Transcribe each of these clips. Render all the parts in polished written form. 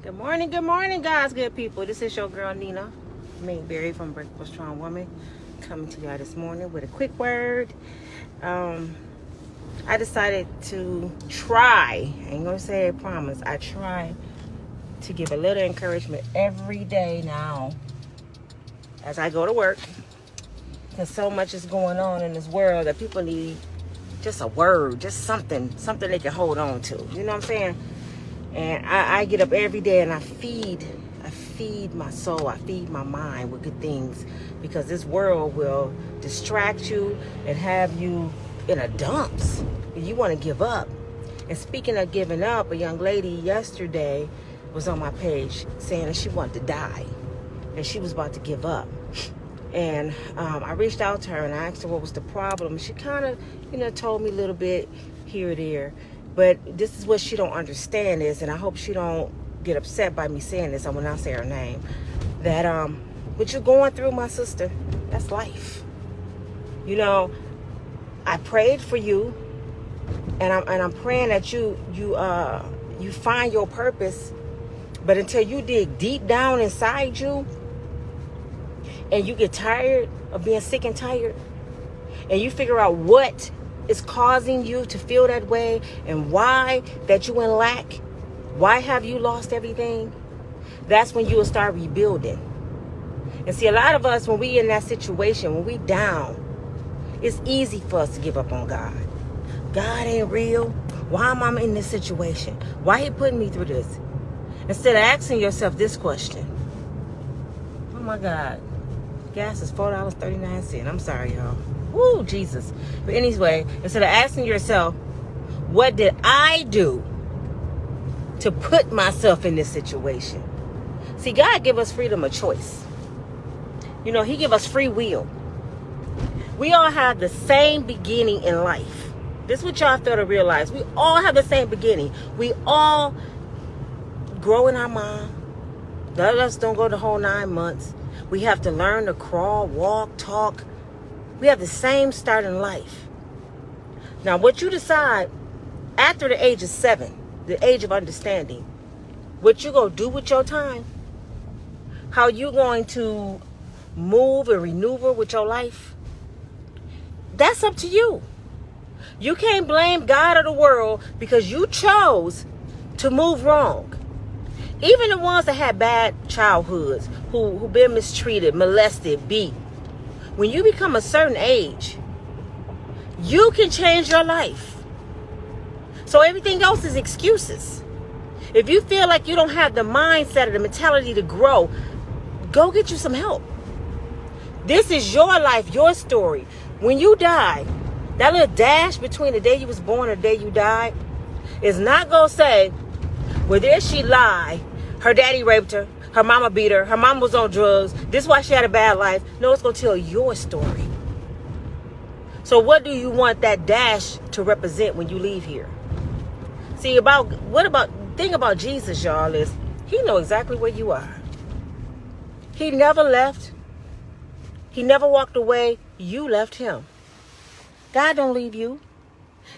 Good morning, guys, good people. This is your girl, Nina Mayberry from Unbreakable Strong Woman, coming to y'all this morning with a quick word. I decided to try, I ain't gonna say I promise, I try to give a little encouragement every day now as I go to work, because so much is going on in this world that people need just a word, just something they can hold on to. You know what I'm saying? And I get up every day and I feed my soul, I feed my mind with good things, because this world will distract you and have you in a dumps. You want to give up. And speaking of giving up, a young lady yesterday was on my page saying that she wanted to die and she was about to give up. And I reached out to her and I asked her what was the problem. She kind of, told me a little bit here or there. But this is what she don't understand is, and I hope she don't get upset by me saying this, I will not say her name, that what you're going through, my sister, that's life. I prayed for you, and I'm praying that you find your purpose. But until you dig deep down inside you, and you get tired of being sick and tired, and you figure out what is causing you to feel that way and why that you in lack, why have you lost everything, that's when you will start rebuilding. And see, a lot of us, when we in that situation, when we down, it's easy for us to give up on God. God ain't real. Why am I in this situation? Why he putting me through this? Instead of asking yourself this question. Oh my God. Gas is $4.39. I'm sorry, y'all. Woo, Jesus. But anyway, instead of asking yourself, what did I do to put myself in this situation? See, God give us freedom of choice. He give us free will. We all have the same beginning in life. This is what y'all fail to realize. We all have the same beginning. We all grow in our mom. None of us don't go the whole 9 months. We have to learn to crawl, walk, talk. We have the same start in life. Now, what you decide after the age of 7, the age of understanding, what you going to do with your time, how you going to move and maneuver with your life, that's up to you. You can't blame God or the world because you chose to move wrong. Even the ones that had bad childhoods, who been mistreated, molested, beat. When you become a certain age, you can change your life. So everything else is excuses. If you feel like you don't have the mindset or the mentality to grow, go get you some help. This is your life, your story. When you die, that little dash between the day you was born and the day you died is not going to say, well, there she lied. Her daddy raped her. Her mama beat her. Her mama was on drugs. This is why she had a bad life. No, it's going to tell your story. So what do you want that dash to represent when you leave here? See, thing about Jesus, y'all, is he know exactly where you are. He never left. He never walked away. You left him. God don't leave you.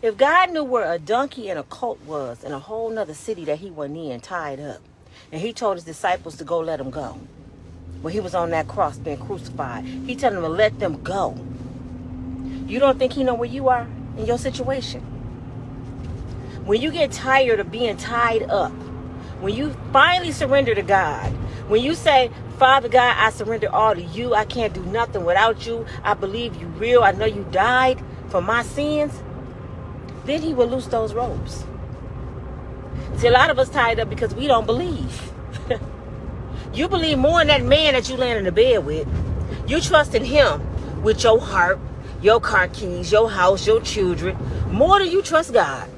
If God knew where a donkey and a colt was in a whole nother city that he wasn't in, tied up, and he told his disciples to go let him go, when he was on that cross being crucified, he told them to let them go. You don't think he know where you are in your situation? When you get tired of being tied up, when you finally surrender to God, when you say, Father God, I surrender all to you. I can't do nothing without you. I believe you real. I know you died for my sins. Then he will loose those ropes. See, a lot of us tied up because we don't believe. You believe more in that man that you laying in the bed with. You trust in him with your heart, your car keys, your house, your children, more than you trust God.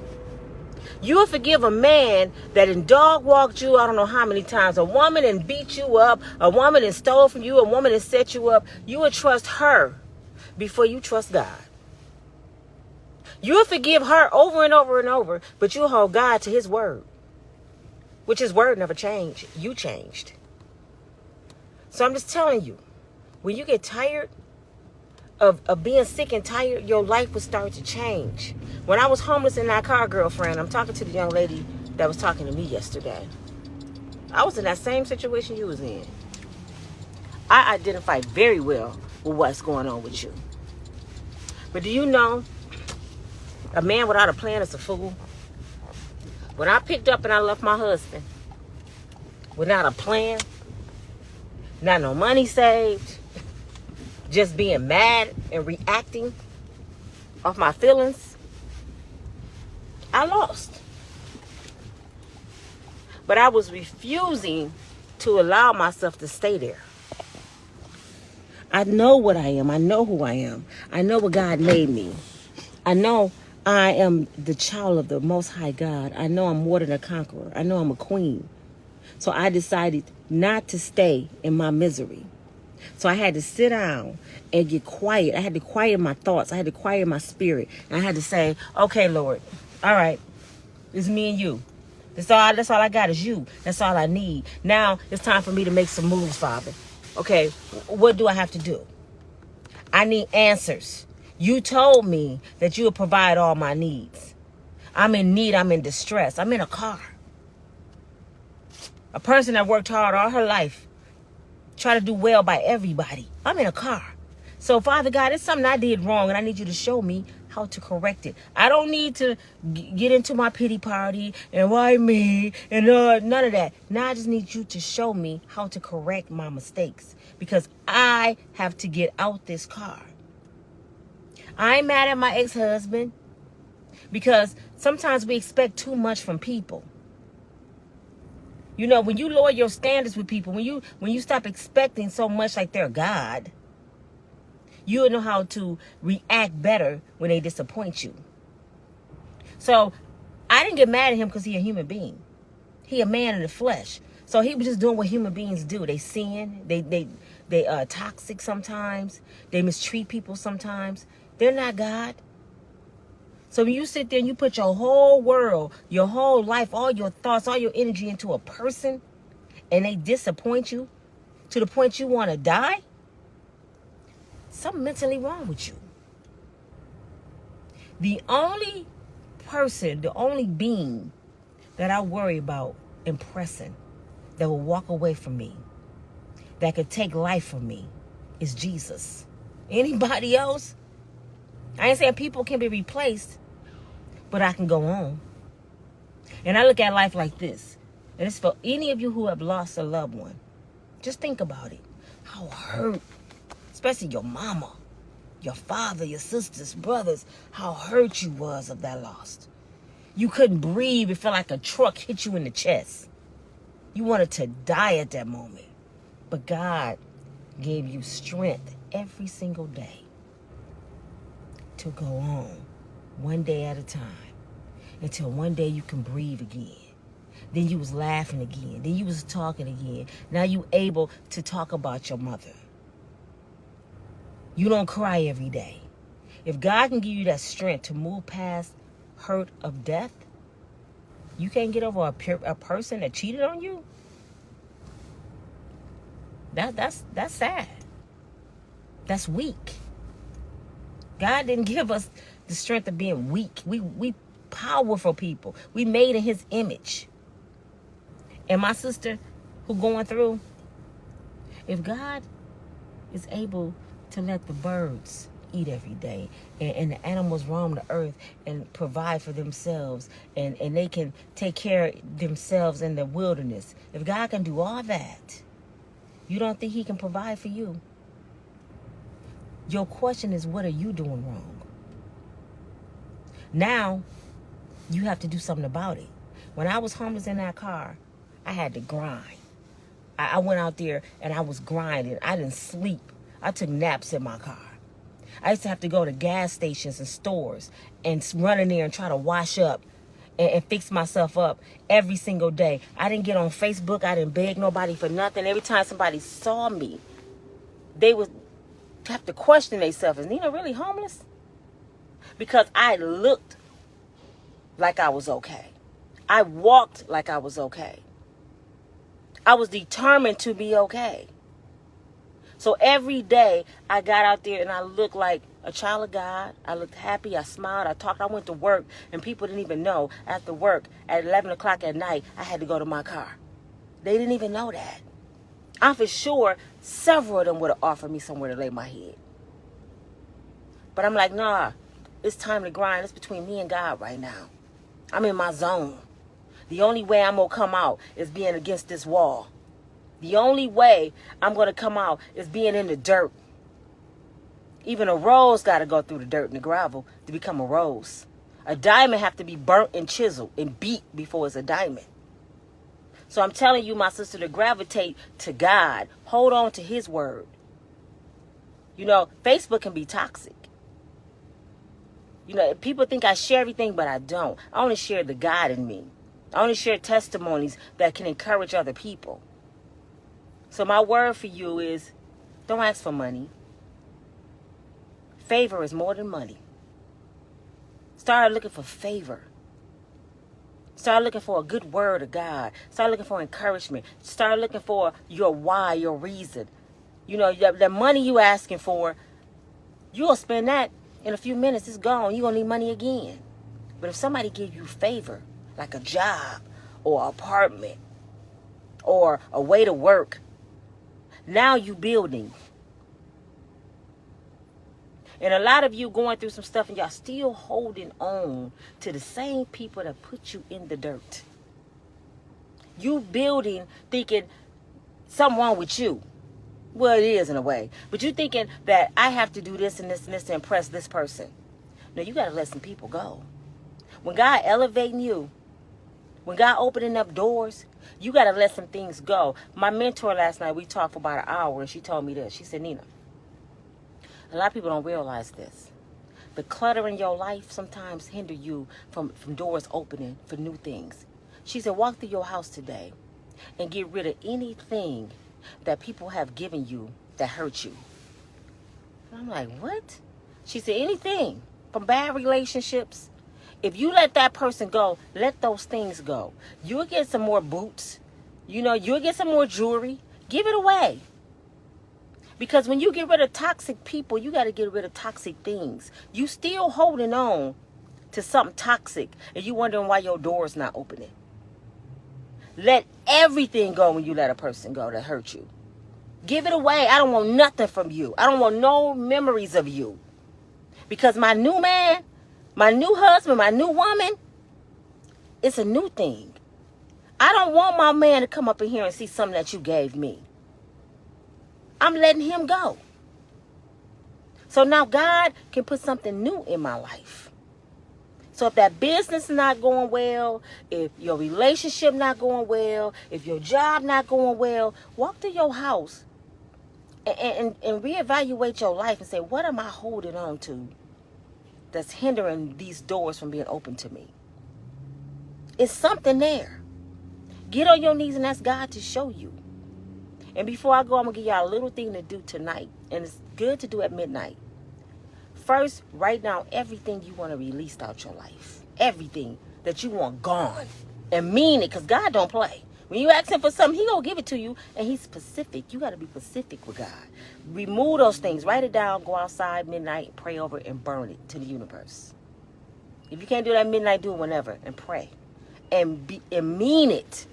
You will forgive a man that dog walked you I don't know how many times. A woman and beat you up. A woman and stole from you. A woman and set you up. You will trust her before you trust God. You'll forgive her over and over and over, but you'll hold God to his word, which his word never changed. You changed. So I'm just telling you, when you get tired of being sick and tired, your life will start to change. When I was homeless in that car, girlfriend, I'm talking to the young lady that was talking to me yesterday. I was in that same situation you was in. I identify very well with what's going on with you. But do you know, a man without a plan is a fool? When I picked up and I left my husband without a plan, not no money saved, just being mad and reacting off my feelings, I lost. But I was refusing to allow myself to stay there. I know what I am. I know who I am. I know what God made me. I know I am the child of the Most High God. I know I'm more than a conqueror. I know I'm a queen. So I decided not to stay in my misery. So I had to sit down and get quiet. I had to quiet my thoughts. I had to quiet my spirit. And I had to say, okay, Lord, all right, it's me and you. That's all I got is you. That's all I need. Now it's time for me to make some moves, Father. Okay, what do I have to do? I need answers. You told me that you would provide all my needs. I'm in need. I'm in distress. I'm in a car. A person that worked hard all her life, try to do well by everybody. I'm in a car. So, Father God, it's something I did wrong, and I need you to show me how to correct it. I don't need to get into my pity party and why me and none of that. Now I just need you to show me how to correct my mistakes, because I have to get out this car. I ain't mad at my ex-husband, because sometimes we expect too much from people. You know, when you lower your standards with people, when you stop expecting so much like they're God, you'll know how to react better when they disappoint you. So I didn't get mad at him because he's a human being. He a man in the flesh. So he was just doing what human beings do. They sin. They toxic sometimes. They mistreat people sometimes. They're not God. So when you sit there and you put your whole world, your whole life, all your thoughts, all your energy into a person, and they disappoint you to the point you want to die, something mentally wrong with you. The only person, the only being that I worry about impressing, that will walk away from me, that could take life from me, is Jesus. Anybody else? I ain't saying people can be replaced, but I can go on. And I look at life like this. And it's for any of you who have lost a loved one. Just think about it. How hurt, especially your mama, your father, your sisters, brothers, how hurt you was of that loss. You couldn't breathe. It felt like a truck hit you in the chest. You wanted to die at that moment. But God gave you strength every single day to go on, one day at a time, until one day you can breathe again. Then you was laughing again. Then you was talking again. Now you able to talk about your mother. You don't cry every day. If God can give you that strength to move past hurt of death, you can't get over a person that cheated on you. That's sad. That's weak. God didn't give us the strength of being weak. We powerful people. We made in his image. And my sister who going through, if God is able to let the birds eat every day and the animals roam the earth and provide for themselves and they can take care of themselves in the wilderness, if God can do all that, you don't think he can provide for you? Your question is, what are you doing wrong? Now, you have to do something about it. When I was homeless in that car, I had to grind. I went out there and I was grinding. I didn't sleep. I took naps in my car. I used to have to go to gas stations and stores and run in there and try to wash up and fix myself up every single day. I didn't get on Facebook. I didn't beg nobody for nothing. Every time somebody saw me, they would have to question themselves. Is Nina really homeless? Because I looked like I was okay. I walked like I was okay. I was determined to be okay. So every day I got out there and I looked like a child of God. I looked happy. I smiled. I talked. I went to work and people didn't even know. After work at 11 o'clock at night, I had to go to my car. They didn't even know that. I'm for sure several of them would have offered me somewhere to lay my head. But I'm like, nah, it's time to grind. It's between me and God right now. I'm in my zone. The only way I'm going to come out is being against this wall. The only way I'm going to come out is being in the dirt. Even a rose got to go through the dirt and the gravel to become a rose. A diamond have to be burnt and chiseled and beat before it's a diamond. So I'm telling you, my sister, to gravitate to God. Hold on to his word. You know, Facebook can be toxic. You know, people think I share everything, but I don't. I only share the God in me. I only share testimonies that can encourage other people. So my word for you is, don't ask for money. Favor is more than money. Start looking for favor. Start looking for a good word of God. Start looking for encouragement. Start looking for your why, your reason. You know, the money you asking for, you'll spend that in a few minutes. It's gone. You're going to need money again. But if somebody gives you favor, like a job or an apartment or a way to work, now you building. And a lot of you going through some stuff and y'all still holding on to the same people that put you in the dirt. You building thinking something wrong with you. Well, it is in a way. But you thinking that I have to do this and this and this to impress this person. No, you got to let some people go. When God elevating you, when God opening up doors, you got to let some things go. My mentor last night, we talked for about an hour, and she told me this. She said, Nina, a lot of people don't realize this. The clutter in your life sometimes hinder you from doors opening for new things. She said, walk through your house today and get rid of anything that people have given you that hurt you. And I'm like, what? She said, anything from bad relationships. If you let that person go, let those things go. You'll get some more boots. You know, you'll get some more jewelry. Give it away. Because when you get rid of toxic people, you got to get rid of toxic things. You still holding on to something toxic and you wondering why your door is not opening. Let everything go when you let a person go that hurt you. Give it away. I don't want nothing from you. I don't want no memories of you. Because my new man, my new husband, my new woman, it's a new thing. I don't want my man to come up in here and see something that you gave me. I'm letting him go. So now God can put something new in my life. So if that business is not going well, if your relationship not going well, if your job not going well, walk to your house and reevaluate your life and say, what am I holding on to that's hindering these doors from being open to me? It's something there. Get on your knees and ask God to show you. And before I go, I'm going to give y'all a little thing to do tonight. And it's good to do at midnight. First, write down everything you want to release out your life. Everything that you want gone. And mean it, because God don't play. When you ask him for something, he going to give it to you. And he's specific. You got to be specific with God. Remove those things. Write it down. Go outside midnight. Pray over it and burn it to the universe. If you can't do that midnight, do it whenever. And pray. And mean it.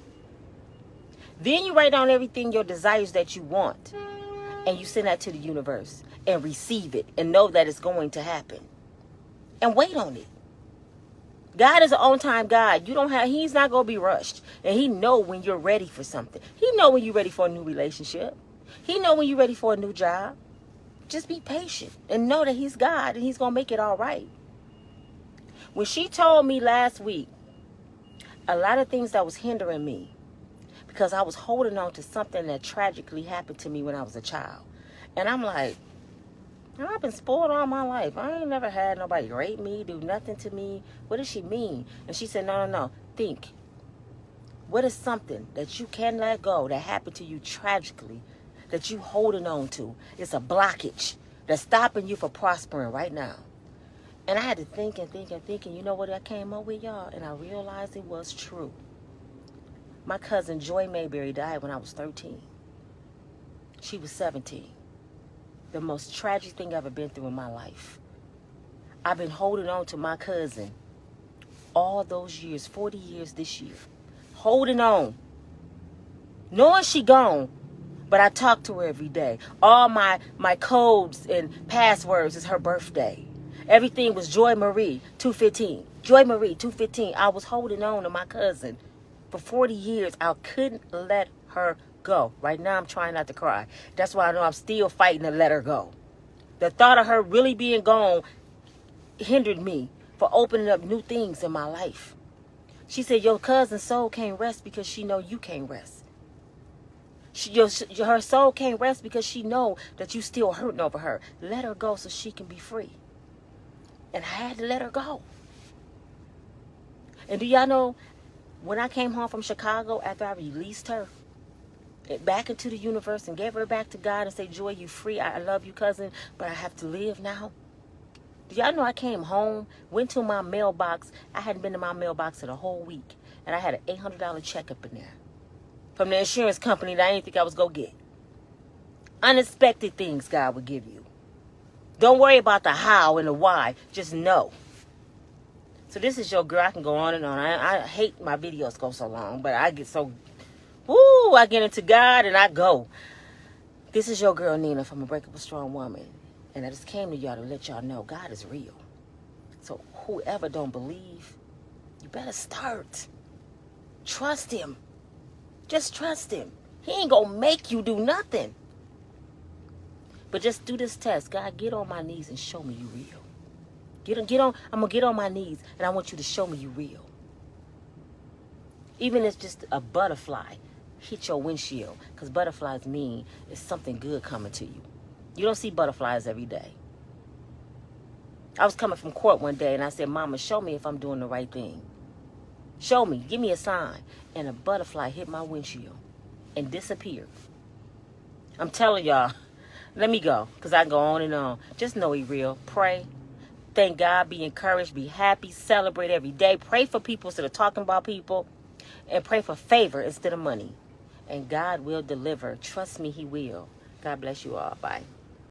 Then you write down everything, your desires that you want. And you send that to the universe. And receive it. And know that it's going to happen. And wait on it. God is an on-time God. He's not going to be rushed. And he know when you're ready for something. He know when you're ready for a new relationship. He know when you're ready for a new job. Just be patient. And know that he's God. And he's going to make it all right. When she told me last week, a lot of things that was hindering me, because I was holding on to something that tragically happened to me when I was a child. And I'm like, I've been spoiled all my life. I ain't never had nobody rape me, do nothing to me. What does she mean? And she said, no. Think. What is something that you can let go that happened to you tragically that you holding on to? It's a blockage that's stopping you from prospering right now. And I had to think. You know what I came up with, y'all? And I realized it was true. My cousin Joy Mayberry died when I was 13. She was 17. The most tragic thing I've ever been through in my life. I've been holding on to my cousin all those years, 40 years this year. Holding on. knowing she gone, but I talk to her every day. All my codes and passwords is her birthday. Everything was Joy Marie 215. Joy Marie 215. I was holding on to my cousin for 40 years. I couldn't let her go. Right now I'm trying not to cry. That's why I know I'm still fighting to let her go. The thought of her really being gone hindered me for opening up new things in my life. She said, your cousin's soul can't rest because she know you can't rest. Her soul can't rest because she know that you still hurting over her. Let her go so she can be free. And I had to let her go. And do y'all know, when I came home from Chicago after I released her back into the universe and gave her back to God and said, Joy, you free. I love you, cousin, but I have to live now. Do y'all know I came home, went to my mailbox. I hadn't been to my mailbox in a whole week. And I had an $800 check up in there from the insurance company that I didn't think I was going to get. Unexpected things God would give you. Don't worry about the how and the why. Just know. So this is your girl. I can go on and on. I hate my videos go so long, but I get so, woo, I get into God and I go. This is your girl, Nina, from Unbreakable Strong Woman. And I just came to y'all to let y'all know God is real. So whoever don't believe, you better start. Trust him. Just trust him. He ain't gonna make you do nothing. But just do this test. God, get on my knees and show me you real. Get on. I'm gonna get on my knees and I want you to show me you real. Even if it's just a butterfly hit your windshield, because butterflies mean it's something good coming to you. You don't see butterflies every day. I was coming from court one day and I said, Mama, show me if I'm doing the right thing. Show me. Give me a sign. And a butterfly hit my windshield and disappeared. I'm telling y'all, let me go, because I can go on and on. Just know he real. Pray. Thank God. Be encouraged. Be happy. Celebrate every day. Pray for people instead of talking about people. And pray for favor instead of money. And God will deliver. Trust me, he will. God bless you all. Bye.